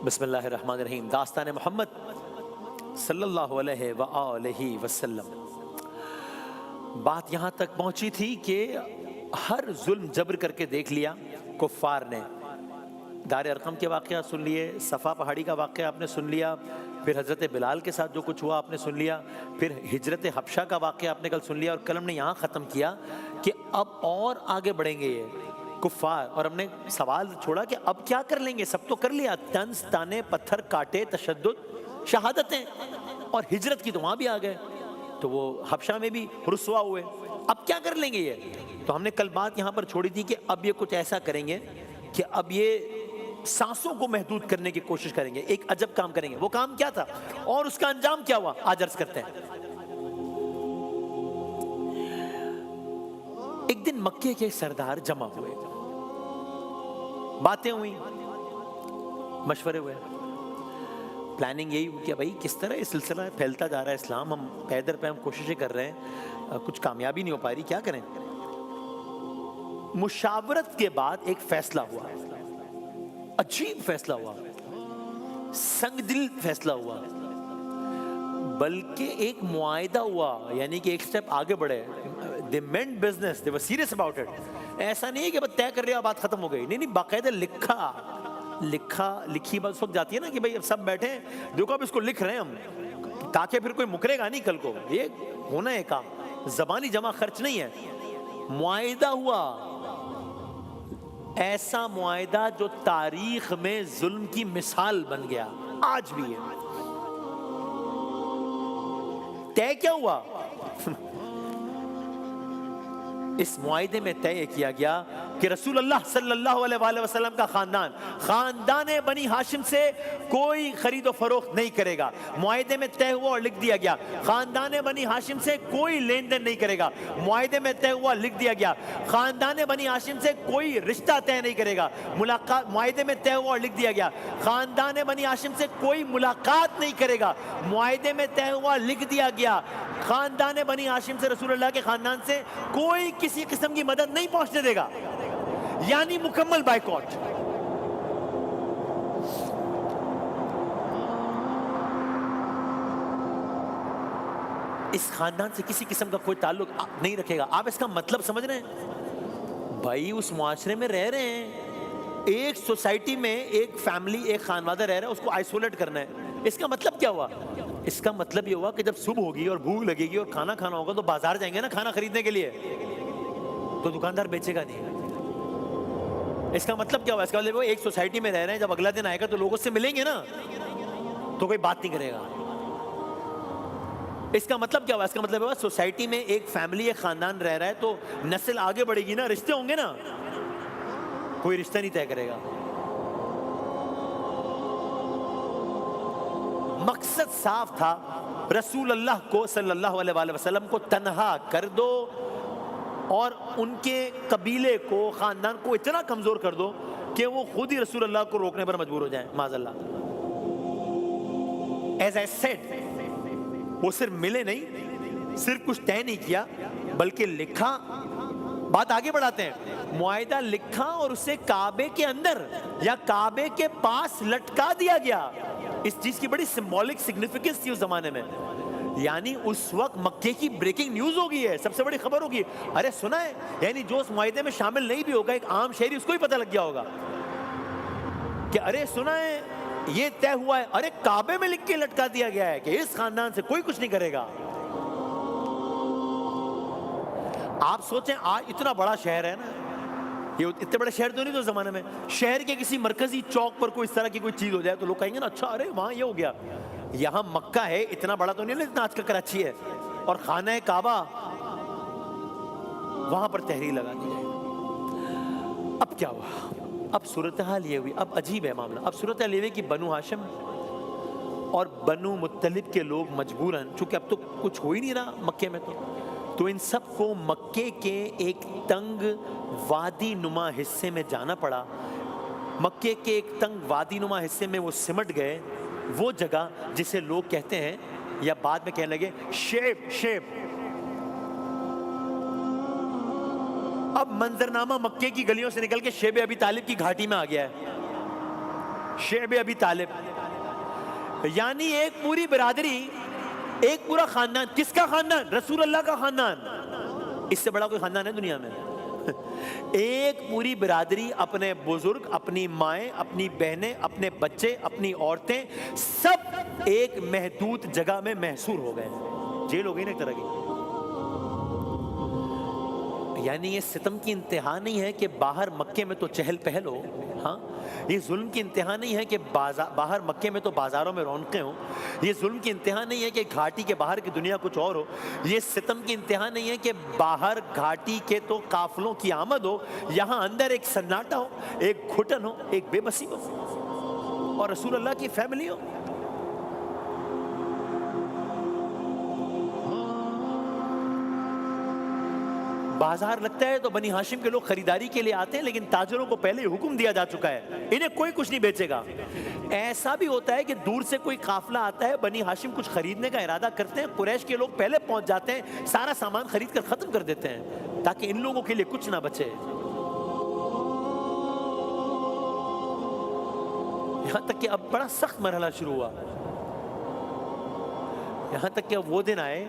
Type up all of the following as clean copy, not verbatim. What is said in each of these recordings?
بسم اللہ الرحمن الرحیم۔ داستان محمد صلی اللہ علیہ وآلہ وسلم۔ بات یہاں تک پہنچی تھی کہ ہر ظلم جبر کر کے دیکھ لیا کفار نے۔ دار ارقم کے واقعہ سن لیے، صفا پہاڑی کا واقعہ آپ نے سن لیا، پھر حضرت بلال کے ساتھ جو کچھ ہوا آپ نے سن لیا، پھر ہجرت حبشہ کا واقعہ آپ نے کل سن لیا، اور کل ہم نے یہاں ختم کیا کہ اب اور آگے بڑھیں گے یہ کفار، اور ہم نے سوال چھوڑا کہ اب کیا کر لیں گے؟ سب تو کر لیا، طنز، تانے، پتھر، کاٹے، تشدد، شہادتیں، اور ہجرت کی تو وہاں بھی آ گئے، تو وہ حبشہ میں بھی رسوا ہوئے، اب کیا کر لیں گے یہ؟ تو ہم نے کل بات یہاں پر چھوڑی تھی کہ اب یہ کچھ ایسا کریں گے کہ اب یہ سانسوں کو محدود کرنے کی کوشش کریں گے، ایک عجب کام کریں گے۔ وہ کام کیا تھا اور اس کا انجام کیا ہوا، آج عرض کرتے ہیں۔ ایک دن مکے کے سردار جمع ہوئے، باتیں ہوئی، مشورے ہوئے، پلاننگ یہی ہوئی کہ بھائی کس طرح یہ سلسلہ پھیلتا جا رہا ہے اسلام، ہم پیدر پہ ہم کوششیں کر رہے ہیں، کچھ کامیابی نہیں ہو پا رہی، کیا کریں؟ مشاورت کے بعد ایک فیصلہ ہوا، عجیب فیصلہ ہوا، سنگ دل فیصلہ ہوا، بلکہ ایک معاہدہ ہوا، یعنی کہ ایک سٹیپ آگے بڑھے۔ they meant business, they were serious about it۔ ایسا نہیں ہے کہ بس طے کر لیا بات ختم ہو گئی، نہیں، باقاعدہ لکھی بات وقت جاتی ہے نا کہ بھائی اب سب بیٹھے ہیں، دیکھو اب اس کو لکھ رہے ہیں ہم، تاکہ پھر کوئی مکرے گا نہیں کل کو، یہ ہونا ہے کام، زبانی جمع خرچ نہیں ہے۔ معاہدہ ہوا، ایسا معاہدہ جو تاریخ میں ظلم کی مثال بن گیا، آج بھی ہے۔ طے کیا ہوا؟ اس معاہدے میں طے کیا گیا کہ رسول اللہ صلی اللہ علیہ وآلہ وسلم کا خاندان بنی ہاشم سے کوئی خرید و فروخت نہیں کرے گا۔ معاہدے میں طے ہوا اور لکھ دیا گیا خاندان بنی ہاشم سے کوئی لین دین نہیں کرے گا۔ معاہدے میں طے ہوا، لکھ دیا گیا خاندان بنی ہاشم سے کوئی رشتہ طے نہیں کرے گا۔ معاہدے میں طے ہوا اور لکھ دیا گیا خاندان بنی ہاشم سے کوئی ملاقات نہیں کرے گا۔ معاہدے میں طے ہوا، لکھ دیا گیا خاندان بنی ہاشم سے، رسول اللہ کے خاندان سے کوئی کسی قسم کی مدد نہیں پہنچنے دے گا، یعنی مکمل بائیکاٹ۔ اس خاندان سے کسی قسم کا کوئی تعلق نہیں رکھے گا۔ آپ اس کا مطلب سمجھ رہے ہیں؟ بھائی اس معاشرے میں رہ رہے ہیں، ایک سوسائٹی میں ایک فیملی، ایک خانوادہ رہ رہا ہے، اس کو آئسولیٹ کرنا ہے۔ اس کا مطلب کیا ہوا؟ اس کا مطلب یہ ہوا کہ جب صبح ہوگی اور بھوک لگے گی اور کھانا کھانا ہوگا تو بازار جائیں گے نا کھانا خریدنے کے لیے، تو دکاندار بیچے گا نہیں۔ اس کا مطلب کیا ہوا؟ اس کا مطلب ایک سوسائٹی میں رہ رہے ہیں، جب اگلا دن آئے گا تو لوگ اس سے ملیں گے نا، تو کوئی بات نہیں کرے گا۔ اس کا مطلب کیا ہوا؟ اس کا مطلب ہوا سوسائٹی میں ایک فیملی، ایک خاندان رہ رہا ہے تو نسل آگے بڑھے گی نا، رشتے ہوں گے نا، کوئی رشتہ نہیں طے کرے گا۔ مقصد صاف تھا، رسول اللہ کو صلی اللہ علیہ وآلہ وسلم کو تنہا کر دو اور ان کے قبیلے کو، خاندان کو اتنا کمزور کر دو کہ وہ خود ہی رسول اللہ کو روکنے پر مجبور ہو جائیں، معاذ اللہ۔ As I said، وہ صرف ملے نہیں، صرف کچھ طے نہیں کیا، بلکہ لکھا۔ بات آگے بڑھاتے ہیں، معاہدہ لکھا اور اسے کعبے کے اندر یا کعبے کے پاس لٹکا دیا گیا۔ اس چیز کی بڑی سمبولک سگنیفیکنس تھی اس زمانے میں، یعنی اس وقت مکے کی بریکنگ نیوز ہوگی ہے، سب سے بڑی خبر ہوگی، ارے سنا ہے، یعنی جو اس معاہدے میں شامل نہیں بھی ہوگا، ایک عام شہری اس کو ہی پتہ لگ گیا ہوگا کہ ارے سنا ہے یہ طے ہوا ہے، ارے کعبے میں لکھ کے لٹکا دیا گیا ہے کہ اس خاندان سے کوئی کچھ نہیں کرے گا۔ آپ سوچیں آج اتنا بڑا شہر ہے نا، یہ اتنے بڑے شہر تو نہیں تو زمانے میں، شہر کے کسی مرکزی چوک پر کوئی اس طرح کی کوئی چیز ہو جائے تو لوگ کہیں گے نا اچھا ارے وہاں یہ ہو گیا۔ یہاں مکہ ہے، اتنا بڑا تو نہیں لیکن آج کا کراچی ہے، اور خانہ کعبہ، وہاں پر تحریر لگا دی جائے۔ اب کیا ہوا؟ اب صورتحال یہ ہوئی، اب عجیب ہے معاملہ۔ اب صورتحال یہ ہوئی کہ بنو ہاشم اور بنو مطلب کے لوگ مجبوراً، چونکہ اب تو کچھ ہو ہی نہیں رہا مکے میں، تو ان سب کو مکے کے ایک تنگ وادی نما حصے میں جانا پڑا۔ مکے کے ایک تنگ وادی نما حصے میں وہ سمٹ گئے، وہ جگہ جسے لوگ کہتے ہیں یا بعد میں کہنے لگے شیب۔ اب منظرنامہ مکے کی گلیوں سے نکل کے شیب ابی طالب کی گھاٹی میں آ گیا ہے۔ شعب ابی طالب، یعنی ایک پوری برادری، ایک پورا خاندان. کس کا خاندان؟ رسول اللہ کا خاندان. اس سے بڑا کوئی خاندان ہے دنیا میں؟ ایک پوری برادری، اپنے بزرگ، اپنی مائیں، اپنی بہنیں، اپنے بچے، اپنی عورتیں، سب ایک محدود جگہ میں محصور ہو گئے. جیل ہو گئی نا ایک طرح کی. یعنی یہ ستم کی انتہا نہیں ہے کہ باہر مکے میں تو چہل پہل ہو، ہاں یہ ظلم کی انتہا نہیں ہے کہ باہر مکے میں تو بازاروں میں رونقیں ہوں، یہ ظلم کی انتہا نہیں ہے کہ گھاٹی کے باہر کی دنیا کچھ اور ہو، یہ ستم کی انتہا نہیں ہے کہ باہر گھاٹی کے تو قافلوں کی آمد ہو، یہاں اندر ایک سناٹا ہو، ایک گھٹن ہو، ایک بے بسی ہو، اور رسول اللہ کی فیملی ہو. بازار لگتا ہے تو بنی ہاشم کے لوگ خریداری کے لیے آتے ہیں، لیکن تاجروں کو پہلے ہی حکم دیا جا چکا ہے انہیں کوئی کچھ نہیں بیچے گا. ایسا بھی ہوتا ہے کہ دور سے کوئی قافلہ آتا ہے، بنی ہاشم کچھ خریدنے کا ارادہ کرتے ہیں، قریش کے لوگ پہلے پہنچ جاتے ہیں، سارا سامان خرید کر ختم کر دیتے ہیں تاکہ ان لوگوں کے لیے کچھ نہ بچے. یہاں تک کہ اب بڑا سخت مرحلہ شروع ہوا، یہاں تک کہ اب وہ دن آئے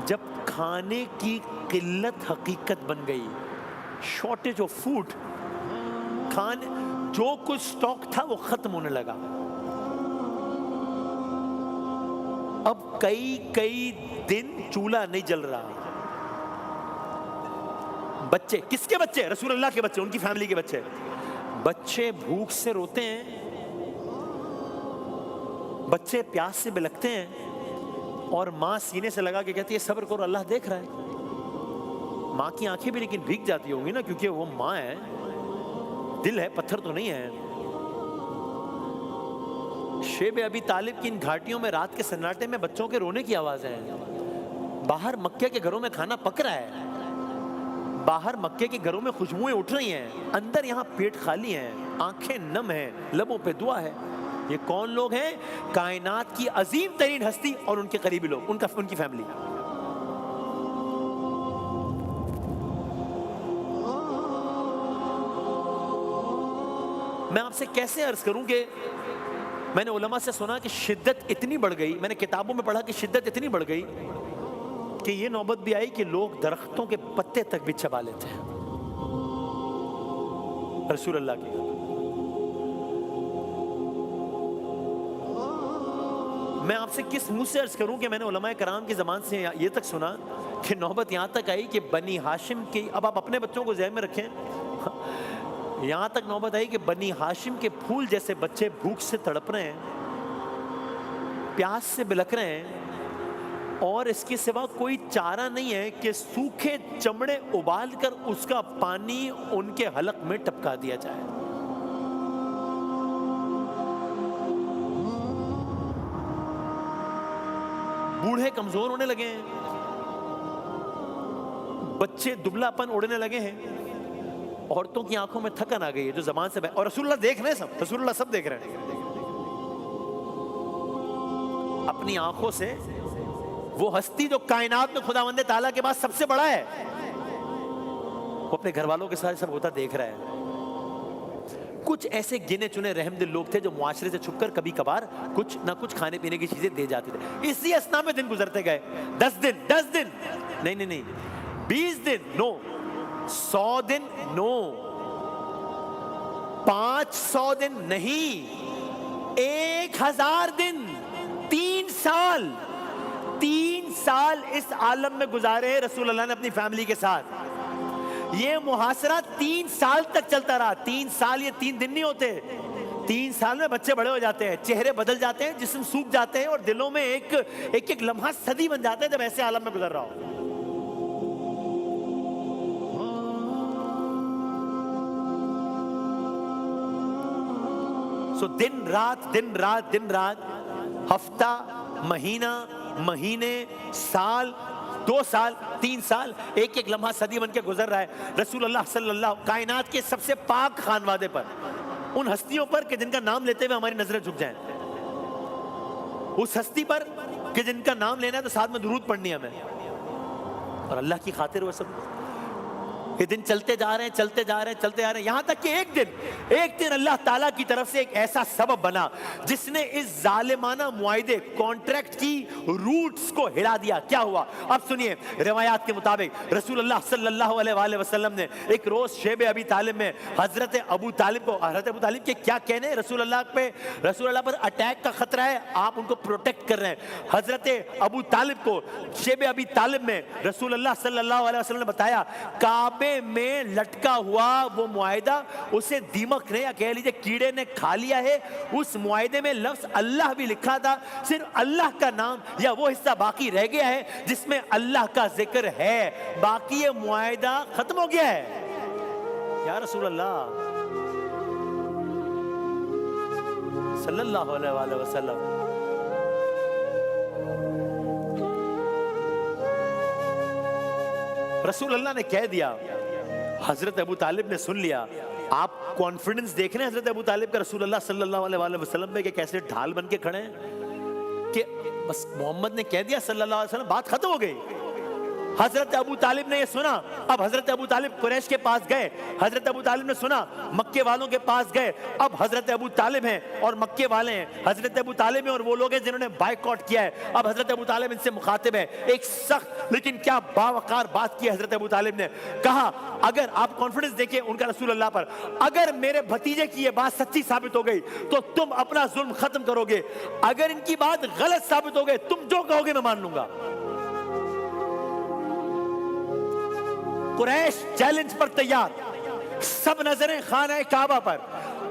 جب کھانے کی قلت حقیقت بن گئی. شارٹیج آف فوڈ، کھانے جو کچھ سٹاک تھا وہ ختم ہونے لگا. اب کئی دن چولہا نہیں جل رہا. بچے، کس کے بچے؟ رسول اللہ کے بچے، ان کی فیملی کے بچے. بچے بھوک سے روتے ہیں، بچے پیاس سے بلکتے ہیں، اور ماں سینے سے لگا کے کہتی ہے صبر کرو اللہ دیکھ رہا ہے. ماں کی آنکھیں بھی لیکن بھیگ جاتی ہوں گی نا، کیونکہ وہ ماں ہے، دل ہے، پتھر تو نہیں ہے. شیب ابی طالب کی ان گھاٹیوں میں رات کے سناٹے میں بچوں کے رونے کی آوازیں ہیں. باہر مکے کے گھروں میں کھانا پک رہا ہے، باہر مکے کے گھروں میں خوشبوئیں اٹھ رہی ہیں، اندر یہاں پیٹ خالی ہیں، آنکھیں نم ہیں، لبوں پہ دعا ہے. یہ کون لوگ ہیں؟ کائنات کی عظیم ترین ہستی اور ان کے قریبی لوگ، ان کی فیملی. میں آپ سے کیسے عرض کروں کہ میں نے علماء سے سنا کہ شدت اتنی بڑھ گئی، میں نے کتابوں میں پڑھا کہ شدت اتنی بڑھ گئی کہ یہ نوبت بھی آئی کہ لوگ درختوں کے پتے تک بھی چبا لیتے ہیں رسول اللہ کی. میں آپ سے کس منہ سے عرض کروں کہ میں نے علماء کرام کی زبان سے یہ تک سنا کہ نوبت یہاں تک آئی کہ بنی ہاشم کی، اب آپ اپنے بچوں کو ذہن میں رکھیں، یہاں تک نوبت آئی کہ بنی ہاشم کے پھول جیسے بچے بھوک سے تڑپ رہے ہیں، پیاس سے بلک رہے ہیں، اور اس کے سوا کوئی چارہ نہیں ہے کہ سوکھے چمڑے ابال کر اس کا پانی ان کے حلق میں ٹپکا دیا جائے. بوڑھے کمزور ہونے لگے ہیں، بچے دبلا پن اڑنے لگے ہیں، عورتوں کی آنکھوں میں تھکن آ گئی ہے جو زبان سے اور رسول اللہ دیکھ رہے ہیں، سب رسول اللہ سب دیکھ رہے ہیں. اپنی آنکھوں سے وہ ہستی جو کائنات میں خداوند تعالیٰ کے بعد سب سے بڑا ہے، وہ اپنے گھر والوں کے ساتھ سب ہوتا دیکھ رہا ہے. کچھ ایسے گنے چنے رحم دل لوگ تھے جو معاشرے سے چھپ کر کبھی کبھار کچھ نہ کچھ کھانے پینے کی چیزیں دے جاتے تھے. اسی اسنا میں دن گزرتے گئے، 10 دن نہیں 20 دن نو، 100 دن نو، 500 دن نہیں، 1000 دن، 3 سال اس عالم میں گزارے ہیں رسول اللہ نے اپنی فیملی کے ساتھ. یہ محاصرہ 3 سال تک چلتا رہا. 3 سال یہ 3 دن نہیں ہوتے. 3 سال میں بچے بڑے ہو جاتے ہیں، چہرے بدل جاتے ہیں، جسم سوکھ جاتے ہیں، اور دلوں میں ایک لمحہ صدی بن جاتا ہے جب ایسے عالم میں گزر رہا ہو. سو دن رات، ہفتہ، مہینے، سال، 2 سال، 3 سال، ایک لمحہ صدی بن کے گزر رہا ہے. رسول اللہ صلی اللہ کائنات کے سب سے پاک خانوادے پر، ان ہستیوں پر کہ جن کا نام لیتے ہوئے ہماری نظریں جھک جائیں، اس ہستی پر کہ جن کا نام لینا ہے تو ساتھ میں درود پڑھنی ہے ہمیں، اور اللہ کی خاطر وہ سب. یہ دن چلتے جا رہے ہیں چلتے جا رہے ہیں چلتے جا رہے ہیں، یہاں تک کہ ایک دن اللہ تعالیٰ کی طرف سے ایک ایسا سبب بنا جس نے اس ظالمانہ معاہدے کانٹریکٹ کی روٹس کو ہلا دیا۔ کیا ہوا؟ اب سنیے، روایات کے مطابق رسول اللہ صلی اللہ علیہ وآلہ وسلم نے ایک روز شیب ابی طالب میں حضرت ابو طالب کو، حضرت ابو طالب کے کیا کہنے، رسول اللہ پر اٹیک کا خطرہ ہے، آپ ان کو پروٹیکٹ کر رہے ہیں۔ حضرت ابو طالب کو شیب ابی طالب میں رسول اللہ صلی اللہ علیہ وسلم نے بتایا کعبے میں لٹکا ہوا وہ معاہدہ، اسے دیمک نے یا کہہ لیجئے کیڑے نے کھا لیا ہے۔ اس معاہدے میں لفظ اللہ بھی لکھا تھا، صرف اللہ کا نام یا وہ حصہ باقی رہ گیا ہے جس میں اللہ کا ذکر ہے، باقی یہ معاہدہ ختم ہو گیا ہے۔ یا رسول اللہ صلی اللہ علیہ وآلہ وسلم، رسول اللہ نے کہہ دیا، حضرت ابو طالب نے سن لیا۔ آپ کانفیڈنس دیکھ رہے ہیں حضرت ابو طالب کا رسول اللہ صلی اللہ علیہ وآلہ وسلم پہ کہ کیسے ڈھال بن کے کھڑے ہیں کہ بس محمد نے کہہ دیا صلی اللہ علیہ وسلم، بات ختم ہو گئی۔ حضرت ابو طالب نے یہ سنا، اب حضرت ابو طالب قریش کے پاس گئے، حضرت ابو طالب نے سنا مکے والوں کے پاس گئے، اب حضرت ابو طالب ہیں اور مکے والے ہیں، حضرت ابو طالب ہیں اور وہ لوگ ہیں جنہوں نے بائیکاٹ کیا ہے، اب حضرت ابو طالب ان سے مخاطب ہے۔ ایک سخت لیکن کیا باوقار بات کی حضرت ابو طالب نے، کہا اگر آپ کانفیڈنس دیکھیں ان کا رسول اللہ پر، اگر میرے بھتیجے کی یہ بات سچی ثابت ہو گئی تو تم اپنا ظلم ختم کرو گے، اگر ان کی بات غلط ثابت ہو گئی تم جو کہو گے میں مان لوں گا۔ قریش چیلنج پر تیار، سب نظریں خانہ کعبہ پر،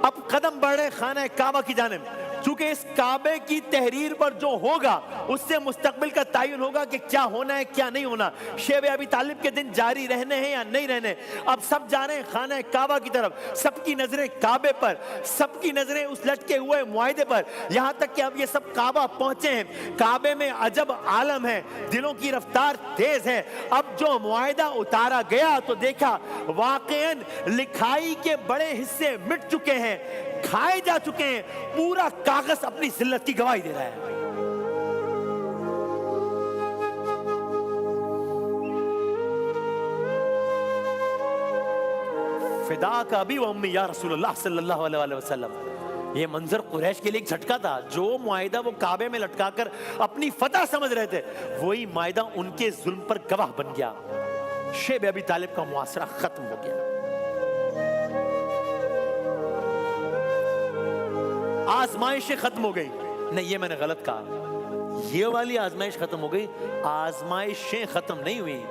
اب قدم بڑھ رہے خانہ کعبہ کی جانب، چونکہ اس کعبے کی تحریر پر جو ہوگا اس سے مستقبل کا تعین ہوگا کہ کیا ہونا ہے کیا نہیں ہونا، شیب ابی طالب کے دن جاری رہنے ہیں یا نہیں رہنے۔ اب سب جا رہے ہیں خانہ کعبہ کی طرف، سب کی نظریں کعبے پر، سب کی نظریں اس لٹکے ہوئے معاہدے پر، یہاں تک کہ اب یہ سب کعبہ پہنچے ہیں۔ کعبے میں عجب عالم ہے، دلوں کی رفتار تیز ہے۔ اب جو معاہدہ اتارا گیا تو دیکھا واقعاً لکھائی کے بڑے حصے مٹ چکے ہیں، کھائے جا چکے ہیں، پورا کاغذ اپنی ذلت کی گواہی دے رہا ہے۔ فدا کا ابی و امی یا رسول اللہ صلی اللہ علیہ وسلم۔ یہ منظر قریش کے لیے ایک جھٹکا تھا، جو معاہدہ وہ کعبے میں لٹکا کر اپنی فتح سمجھ رہے تھے وہی معاہدہ ان کے ظلم پر گواہ بن گیا۔ شیب ابی طالب کا معاشرہ ختم ہو گیا، آزمائشیں ختم ہو گئی۔ نہیں، یہ میں نے غلط کہا، یہ والی آزمائش ختم ہو گئی، آزمائشیں ختم نہیں ہوئی۔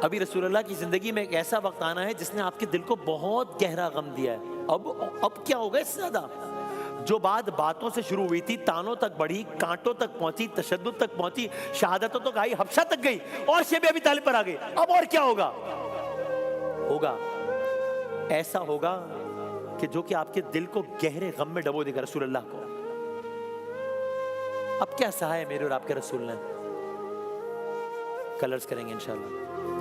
ابھی رسول اللہ کی زندگی میں ایک ایسا وقت آنا ہے جس نے آپ کے دل کو بہت گہرا غم دیا ہے۔ اب کیا ہوگا اس سے زیادہ؟ جو بات باتوں سے شروع ہوئی تھی، تانوں تک بڑھی، کانٹوں تک پہنچی، تشدد تک پہنچی، شہادتوں تک آئی، حبشہ تک گئی اور شیب ابی طالب پر آ گئی۔ اب اور کیا ہوگا؟ ایسا ہوگا کہ جو کہ آپ کے دل کو گہرے غم میں ڈبو دے گا۔ رسول اللہ کو اب کیا سہا ہے میرے اور آپ کے رسول نے؟ کلرز کریں گے انشاءاللہ۔